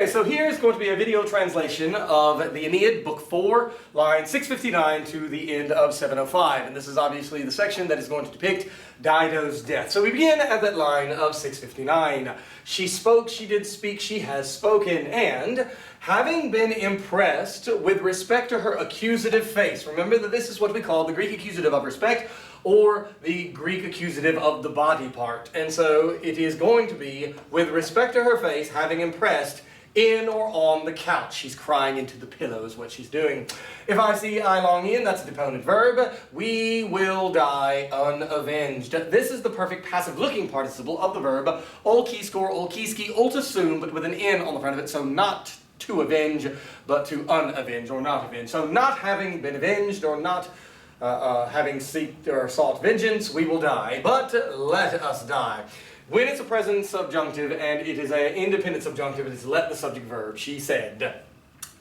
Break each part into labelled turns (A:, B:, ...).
A: Okay, so here's going to be a video translation of the Aeneid, Book 4, line 659 to the end of 705. And this is obviously the section that is going to depict Dido's death. So we begin at that line of 659. She spoke, she did speak, she has spoken, and having been impressed with respect to her accusative face. Remember that this is what we call the Greek accusative of respect, or the Greek accusative of the body part. And so it is going to be, with respect to her face, having impressed in or on the couch. She's crying into the pillow is what she's doing. If I see I long in, that's a deponent verb. We will die unavenged. This is the perfect passive looking participle of the verb olkiskor, olkiski, oltasum, but with an N on the front of it, so not to avenge, but to unavenge, or not avenge. So not having been avenged, or not having sought vengeance, we will die, but let us die. When it's a present subjunctive and it is an independent subjunctive, it is let the subject verb. She said,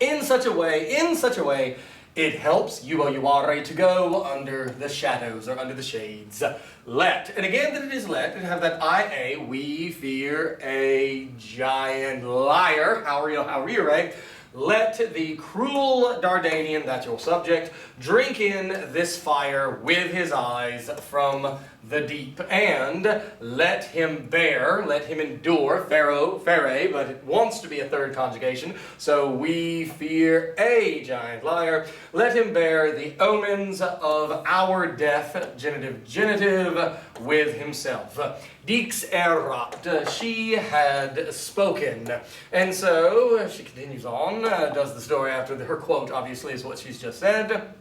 A: in such a way, it helps you to go under the shadows or under the shades. Let. And again that it is let, and have that IA, we fear a giant liar. How are you, right? Let the cruel Dardanian, that's your subject, drink in this fire with his eyes from the deep, and let him bear, let him endure, fere, but it wants to be a third conjugation, so we fear a giant liar, let him bear the omens of our death, genitive, with himself. Dix erat, she had spoken. And so she continues on, does the story after her quote, obviously, is what she's just said.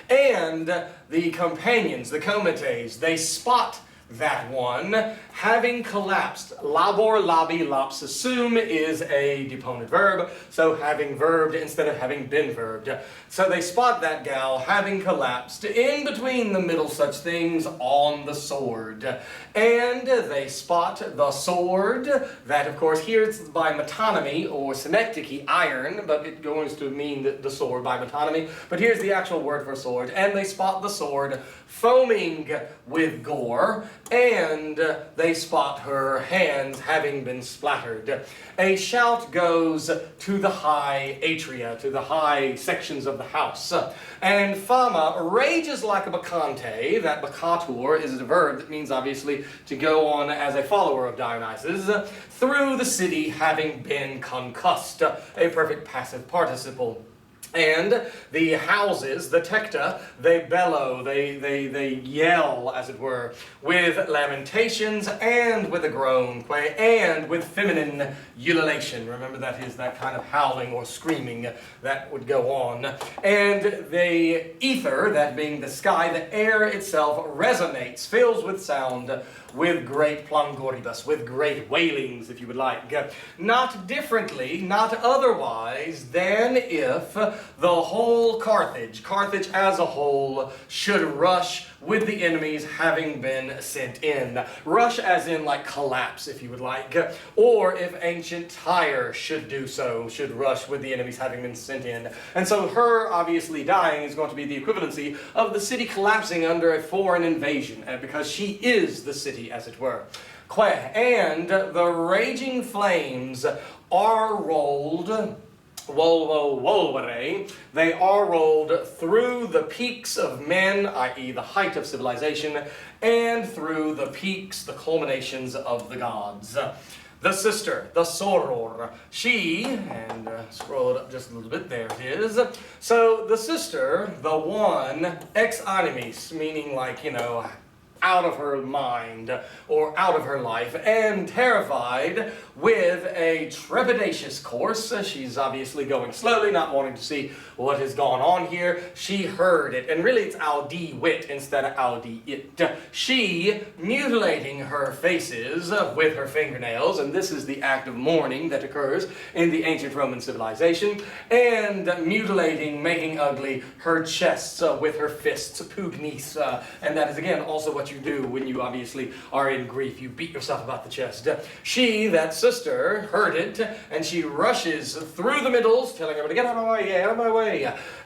A: And the companions, the comites, they spot that one, having collapsed. Labor, labi, lapsasum is a deponent verb, so having verbed instead of having been verbed. So they spot that gal having collapsed in between the middle such things on the sword. And they spot the sword, that of course here it's by metonymy or synecdoche, iron, but it goes to mean the sword by metonymy. But here's the actual word for sword. And they spot the sword foaming with gore, and they spot her hands having been splattered. A shout goes to the high atria, to the high sections of the house. And fama rages like a bacchante. That baccatur is a verb that means obviously to go on as a follower of Dionysus, through the city having been concussed. A perfect passive participle. And the houses, the tecta, they bellow, they yell, as it were, with lamentations and with a groan, and with feminine ululation. Remember, that is that kind of howling or screaming that would go on. And the ether, that being the sky, the air itself resonates, fills with sound, with great plangoribus, with great wailings, if you would like. Not differently, not otherwise, than if the whole Carthage as a whole, should rush with the enemies having been sent in. Rush as in like collapse, if you would like. Or if ancient Tyre should do so, should rush with the enemies having been sent in. And so her obviously dying is going to be the equivalency of the city collapsing under a foreign invasion, because she is the city, as it were. And the raging flames are rolled, they are rolled through the peaks of men, i.e. the height of civilization, and through the peaks, the culminations of the gods. The sister, the soror, she, and scroll it up just a little bit, there it is. So the sister, the one, ex animis, meaning like, out of her mind or out of her life, and terrified with a trepidatious course. She's obviously going slowly, not wanting to see what has gone on here. She heard it, and really it's audi wit instead of audi it. She mutilating her faces with her fingernails, and this is the act of mourning that occurs in the ancient Roman civilization, and mutilating, making ugly her chests with her fists, pugnis, and that is again also what you do when you obviously are in grief. You beat yourself about the chest. She, that sister, heard it, and she rushes through the middles, telling everybody, get out of my way, get out of my way.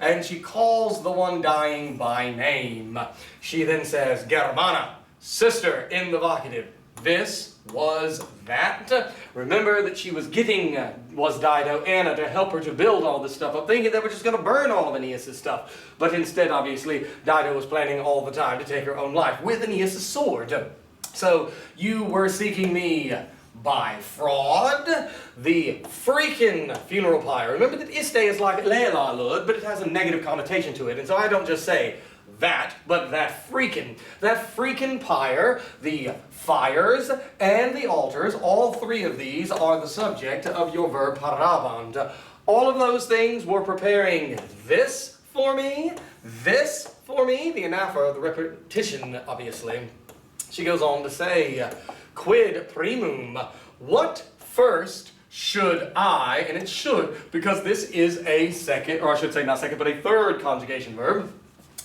A: And she calls the one dying by name. She then says, Germana, sister, in the vocative. this was that. Remember that she was getting, was Dido, Anna to help her to build all this stuff up, thinking they were just going to burn all of Aeneas' stuff. But instead, obviously, Dido was planning all the time to take her own life with Aeneas' sword. So, you were seeking me by fraud. The freaking funeral pyre. Remember that iste is like leila lud, but it has a negative connotation to it. And so I don't just say that, but that freaking pyre, the fires, and the altars, all three of these are the subject of your verb paraband. All of those things were preparing this for me, the anaphora, the repetition, obviously. She goes on to say, quid primum, what first should I, and it should, because this is a second, or I should say not second, but a third conjugation verb.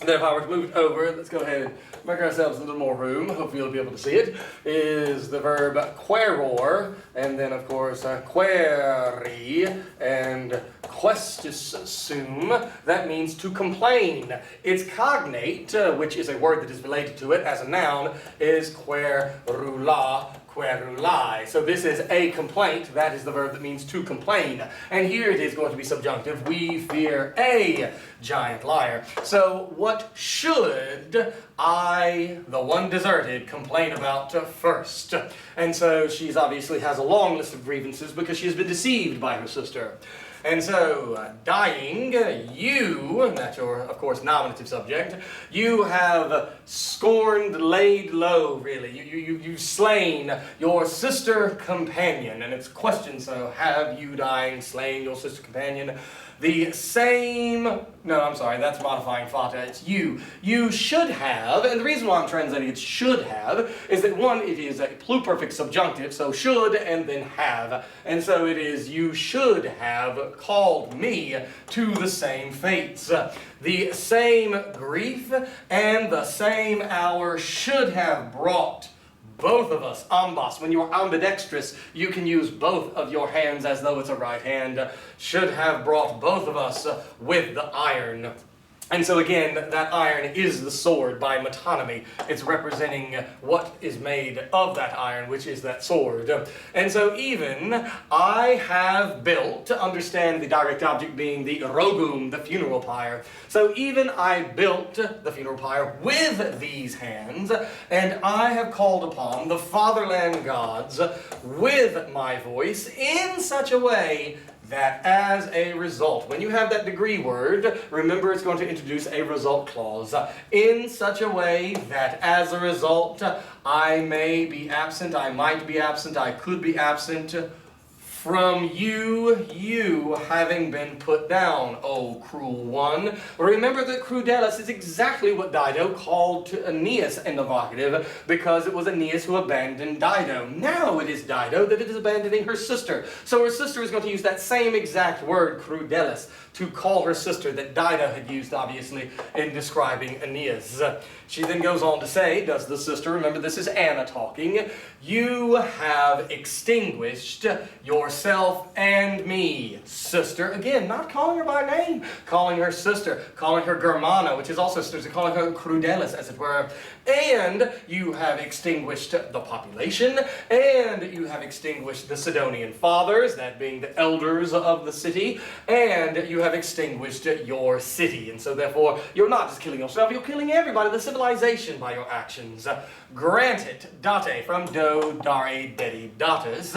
A: And then if I were to move it over, let's go ahead and make ourselves a little more room. Hopefully you'll be able to see it. Is the verb queror, and then of course query, and questus sum. That means to complain. Its cognate, which is a word that is related to it as a noun, is querula, querulai. So this is a complaint. That is the verb that means to complain. And here it is going to be subjunctive. We fear a giant liar. So what should I, the one deserted, complain about first? And so she's obviously has a long list of grievances because she has been deceived by her sister. And so, dying, you, and that's your, of course, nominative subject, you have scorned, laid low, really. You've slain your sister companion. And it's question, so have you, dying, slain your sister companion? The same, no, I'm sorry, that's modifying fata, it's you. You should have, and the reason why I'm translating it should have, is that one, it is a pluperfect subjunctive, so should and then have. And so it is, you should have called me to the same fates. The same grief and the same hour should have brought both of us, ambas. When you're ambidextrous, you can use both of your hands as though it's a right hand. Should have brought both of us with the iron. And so again, that iron is the sword by metonymy. It's representing what is made of that iron, which is that sword. And so even I have built, to understand the direct object being the rogum, the funeral pyre. So even I built the funeral pyre with these hands, and I have called upon the fatherland gods with my voice in such a way that as a result, when you have that degree word, remember it's going to introduce a result clause. In such a way that as a result, I may be absent, I might be absent, I could be absent from you having been put down, O cruel one. Remember that crudelis is exactly what Dido called to Aeneas in the vocative, because it was Aeneas who abandoned Dido. Now it is Dido that it is abandoning her sister. So her sister is going to use that same exact word, crudelis, to call her sister that Dido had used, obviously, in describing Aeneas. She then goes on to say, does the sister, remember this is Anna talking, you have extinguished yourself and me, sister. Again, not calling her by name, calling her sister, calling her Germana, which is also sister, calling her crudelis, as it were. And you have extinguished the population, and you have extinguished the Sidonian fathers, that being the elders of the city, and you have extinguished your city. And so therefore, you're not just killing yourself, you're killing everybody, the civilization, by your actions. Granted, date, from do, dare, dedi, datas,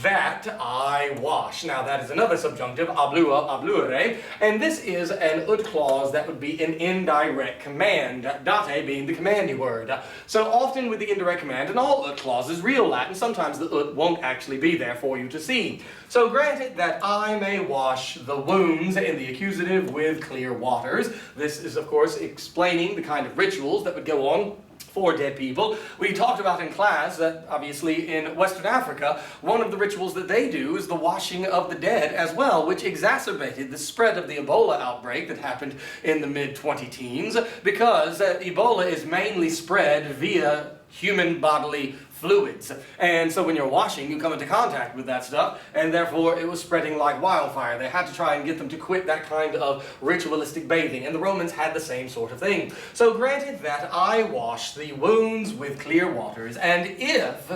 A: that I wash. Now that is another subjunctive, ablua, abluere, and this is an ut clause that would be an indirect command, date being the commandy word. So often with the indirect command, and all ut clauses, real Latin, sometimes the ut won't actually be there for you to see. So granted that I may wash the wounds in the accusative with clear waters. This is of course explaining the kind of rituals that would go on for dead people. We talked about in class that obviously in Western Africa, one of the rituals that they do is the washing of the dead as well, which exacerbated the spread of the Ebola outbreak that happened in the mid-20 teens, because Ebola is mainly spread via human bodily fluids. And so when you're washing, you come into contact with that stuff, and therefore it was spreading like wildfire. They had to try and get them to quit that kind of ritualistic bathing, and the Romans had the same sort of thing. So granted that I wash the wounds with clear waters, and if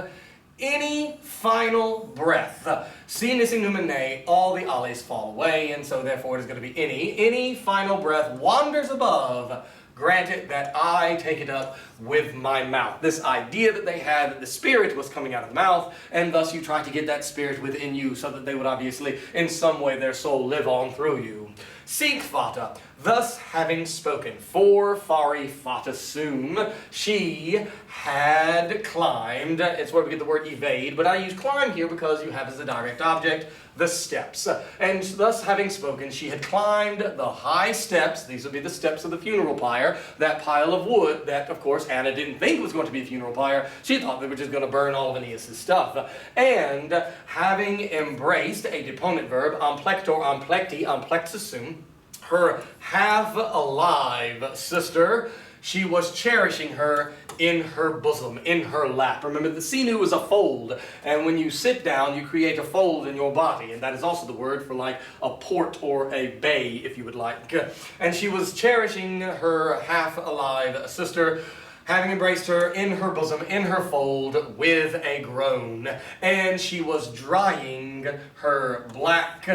A: any final breath, sinus numine, all the alles fall away, and so therefore it is going to be any final breath wanders above, grant it that I take it up with my mouth. This idea that they had that the spirit was coming out of the mouth, and thus you try to get that spirit within you so that they would obviously, in some way, their soul live on through you. Sic fata, thus having spoken, for fari fata sum, she had climbed. It's where we get the word evade, but I use climb here because you have as a direct object the steps. And thus having spoken, she had climbed the high steps. These would be the steps of the funeral pyre, that pile of wood that, of course, Anna didn't think was going to be a funeral pyre. She thought they were just going to burn all of Aeneas' stuff. And having embraced a deponent verb, amplector, amplecti, amplexisum, her half-alive sister, she was cherishing her in her bosom, in her lap. Remember, the sinew is a fold, and when you sit down, you create a fold in your body, and that is also the word for like a port or a bay, if you would like. And she was cherishing her half-alive sister, having embraced her in her bosom, in her fold, with a groan. And she was drying her black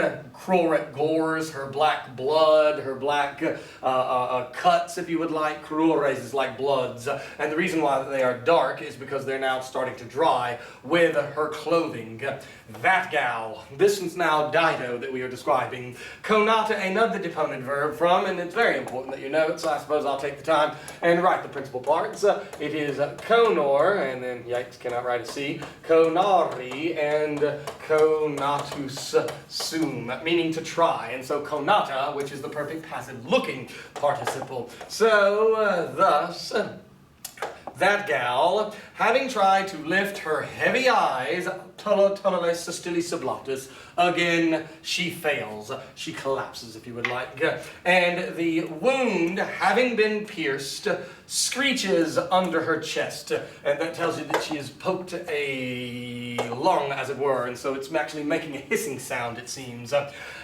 A: gores, her black blood, her black cuts, if you would like. Cruores is like bloods. And the reason why they are dark is because they're now starting to dry with her clothing. That gal, this is now Dido that we are describing. Conata, another deponent verb from, and it's very important that you know it, so I suppose I'll take the time and write the principal parts. It is conor, and then, yikes, cannot write a C, conari, and conatus sum, meaning to try. And so conata, which is the perfect passive looking participle. So, thus, that gal, having tried to lift her heavy eyes, again, she fails. She collapses, if you would like. And the wound, having been pierced, screeches under her chest. And that tells you that she has poked a lung, as it were. And so it's actually making a hissing sound, it seems.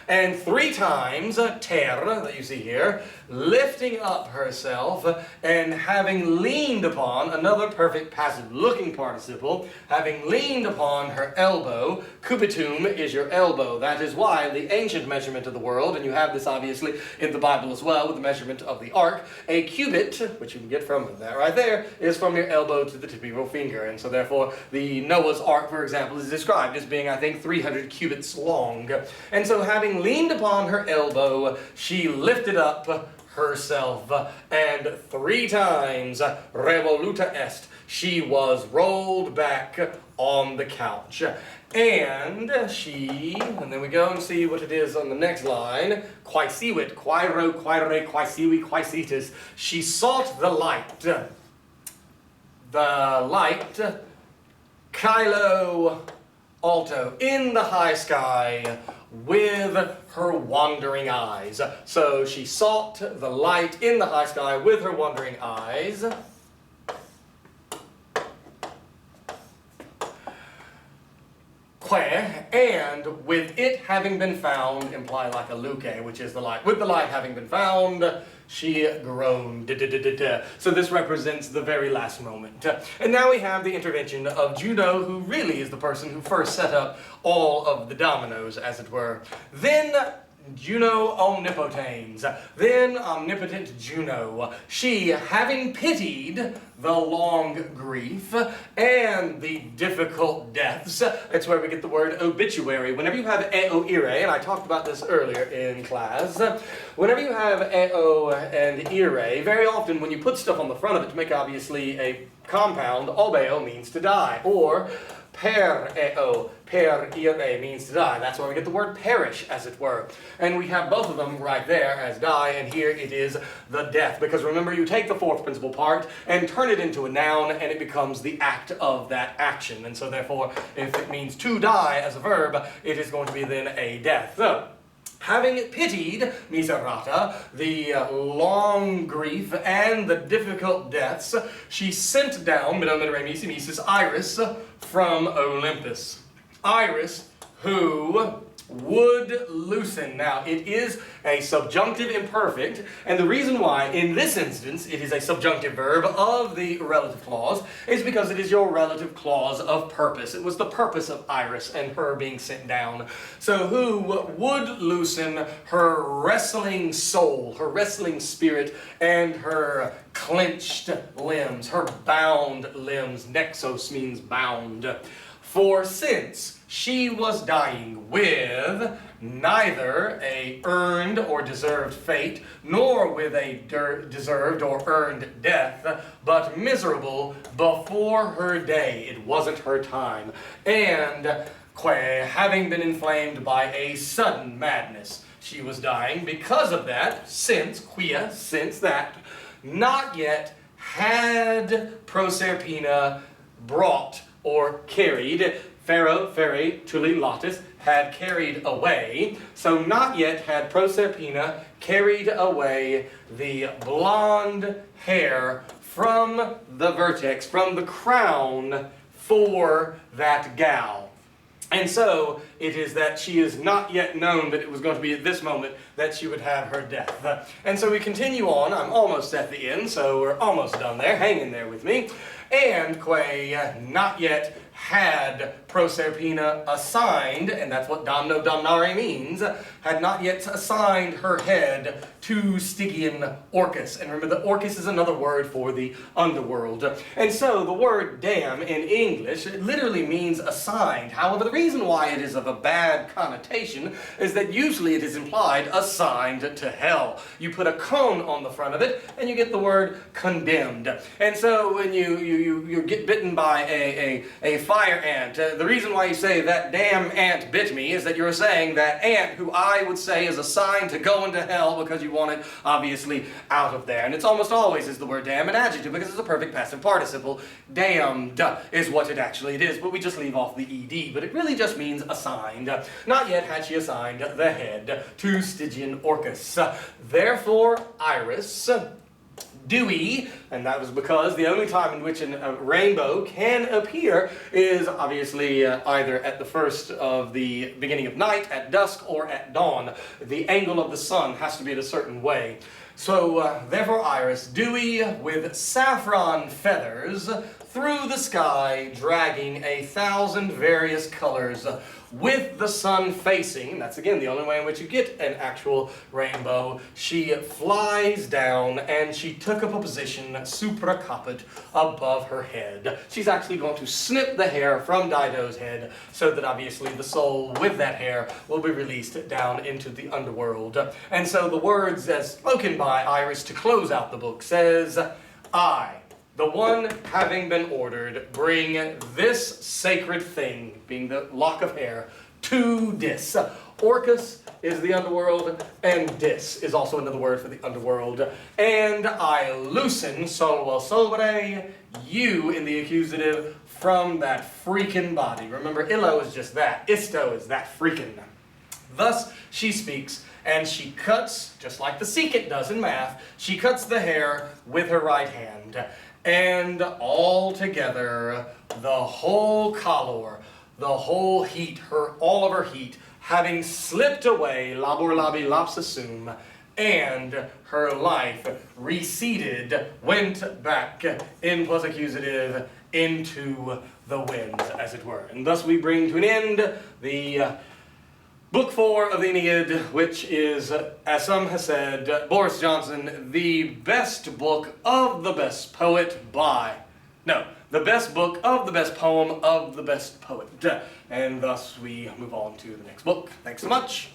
A: And 3 times, ter, that you see here, lifting up herself and having leaned upon, another perfect passive looking participle, having leaned upon her elbow. Cubitum is your elbow. That is why the ancient measurement of the world, and you have this obviously in the Bible as well with the measurement of the ark, a cubit, which you can get from that right there, is from your elbow to the tip of your finger. And so therefore the Noah's ark, for example, is described as being, I think, 300 cubits long. And so having leaned upon her elbow, she lifted up herself, and 3 times, revoluta est, she was rolled back on the couch. And then we go and see what it is on the next line. Quaesiwit, quairo, quaire, quaesiwi, quaesitis. She sought the light. The light, Kylo alto, in the high sky, with her wandering eyes. So she sought the light in the high sky with her wandering eyes. And with it having been found, imply like a luke, which is the light. With the light having been found, she groaned. So this represents the very last moment. And now we have the intervention of Juno, who really is the person who first set up all of the dominoes, as it were. Then Juno omnipotens, then omnipotent Juno, she, having pitied the long grief and the difficult deaths, that's where we get the word obituary. Whenever you have eo ire, and I talked about this earlier in class, whenever you have eo and ire, very often when you put stuff on the front of it to make obviously a compound, obeo means to die, or per eo, per ire means to die. That's why we get the word perish, as it were. And we have both of them right there as die, and here it is the death. Because remember, you take the 4th principal part and turn it into a noun, and it becomes the act of that action. And so therefore, if it means to die as a verb, it is going to be then a death. So, having pitied miserata, the long grief and the difficult deaths, she sent down Mrs. Iris from Olympus. Iris, who would loosen. Now, it is a subjunctive imperfect, and the reason why, in this instance, it is a subjunctive verb of the relative clause is because it is your relative clause of purpose. It was the purpose of Iris and her being sent down. So, who would loosen her wrestling soul, her wrestling spirit, and her clenched limbs, her bound limbs. Nexos means bound. For since she was dying with neither a earned or deserved fate, nor with a deserved or earned death, but miserable before her day. It wasn't her time. And having been inflamed by a sudden madness, she was dying. Because of that, since that, not yet had Proserpina brought or carried, Pharaoh, Tuli, Latis, had carried away, so not yet had Proserpina carried away the blonde hair from the vertex, from the crown for that gal. And so it is that she is not yet known that it was going to be at this moment that she would have her death. And so we continue on. I'm almost at the end, so we're almost done there. Hang in there with me. And not yet had Proserpina assigned, and that's what damno damnare means, had not yet assigned her head to Stygian Orcus. And remember, the Orcus is another word for the underworld. And so the word damn in English literally means assigned. However, the reason why it is of a bad connotation is that usually it is implied assigned to hell. You put a cone on the front of it, and you get the word condemned. And so when you get bitten by a fire ant, the reason why you say that damn ant bit me is that you're saying that ant, who I would say is assigned to go into hell because you want it obviously out of there. And it's almost always is the word damn an adjective because it's a perfect passive participle. Damned is what it actually is, but we just leave off the ed. But it really just means assigned. Not yet had she assigned the head to Stygian Orcus. Therefore, Iris, dewy, and that was because the only time in which a rainbow can appear is obviously either at the first of the beginning of night, at dusk, or at dawn. The angle of the sun has to be at a certain way. So, therefore Iris, dewy with saffron feathers, through the sky, dragging 1,000 various colors, with the sun facing, that's again the only way in which you get an actual rainbow, she flies down and she took up a position supra caput, above her head. She's actually going to snip the hair from Dido's head so that obviously the soul with that hair will be released down into the underworld. And so the words as spoken by Iris to close out the book says, I, the one having been ordered, bring this sacred thing, being the lock of hair, to Dis. Orcus is the underworld, and Dis is also another word for the underworld. And I loosen, solvo sobre, you in the accusative, from that freaking body. Remember, illo is just that. Isto is that freaking. Thus she speaks, and she cuts, just like the secant does in math, she cuts the hair with her right hand. And all together, the whole calor, the whole heat, all of her heat, having slipped away, labor labi lapsasum, and her life receded, went back, in plus accusative, into the winds, as it were. And thus we bring to an end the Book 4 of the Aeneid, which is, as some have said, Boris Johnson, the best book of the best poet the best book of the best poem of the best poet. And thus we move on to the next book. Thanks so much.